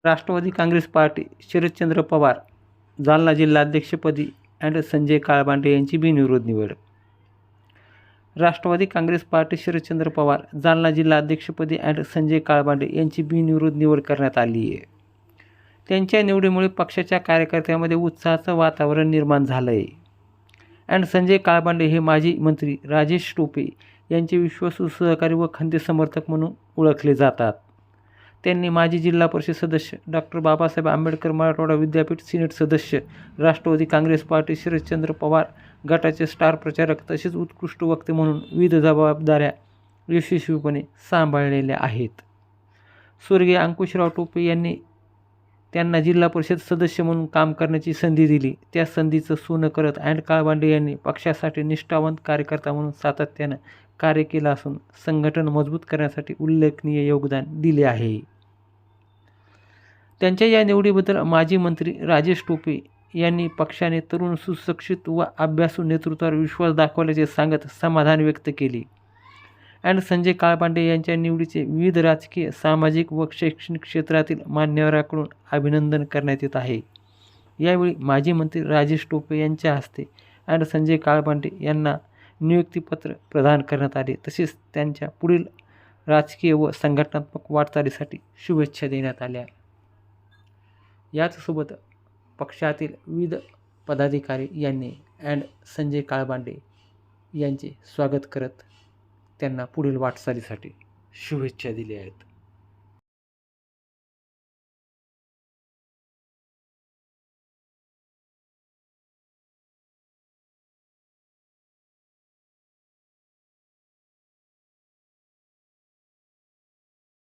Rashtrawadi Congress party Sharadchandra Pawar Jalna जिल्हाध्यक्षपदी and Sanjay Kalbande यांची बिनविरोध निवड. राष्ट्रवादी काँग्रेस पार्टी शरदचंद्र पवार जालना जिल्हाध्यक्षपदी अँड संजय काळबांडे यांची बिनविरोध निवड करण्यात आली आहे. त्यांच्या निवडीमुळे पक्षाच्या कार्यकर्त्यांमध्ये उत्साहाचं वातावरण निर्माण झालं आहे. अँड संजय काळबांडे हे माजी मंत्री राजेश टोपे यांचे विश्वासू सहकारी व खंदे समर्थक म्हणून ओळखले जातात. त्यांनी माजी जिल्हा परिषद सदस्य, डॉक्टर बाबासाहेब आंबेडकर मराठवाडा विद्यापीठ सिनेट सदस्य, राष्ट्रवादी काँग्रेस पार्टी शरदचंद्र पवार गटाचे स्टार प्रचारक तसेच उत्कृष्ट वक्ते म्हणून विविध जबाबदाऱ्या यशस्वीपणे सांभाळलेल्या आहेत. स्वर्गीय अंकुशराव टोपे यांनी त्यांना जिल्हा परिषद सदस्य म्हणून काम करण्याची संधी दिली. त्या संधीचं सोनं करत अँड काळबांडे यांनी पक्षासाठी निष्ठावंत कार्यकर्ता म्हणून सातत्यानं कार्य केलं असून संघटन मजबूत करण्यासाठी उल्लेखनीय योगदान दिले आहे. त्यांच्या या निवडीबद्दल माजी मंत्री राजेश टोपे यांनी पक्षाने तरुण, सुशिक्षित व अभ्यासू नेतृत्वावर विश्वास दाखवल्याचे सांगत समाधान व्यक्त केले. अँड संजय काळबांडे यांच्या निवडीचे विविध राजकीय, सामाजिक व शैक्षणिक क्षेत्रातील मान्यवरांकडून अभिनंदन करण्यात येत आहे. यावेळी माजी मंत्री राजेश टोपे यांच्या हस्ते अँड संजय काळबांडे यांना नियुक्तीपत्र प्रदान करण्यात आले. तसेच त्यांच्या पुढील राजकीय व संघटनात्मक वाटचालीसाठी शुभेच्छा देण्यात आल्या. याचसोबत पक्षातील विविध पदाधिकारी यांनी अँड संजय काळबांडे यांचे स्वागत करत त्यांना पुढील वाटचालीसाठी शुभेच्छा दिल्या आहेत.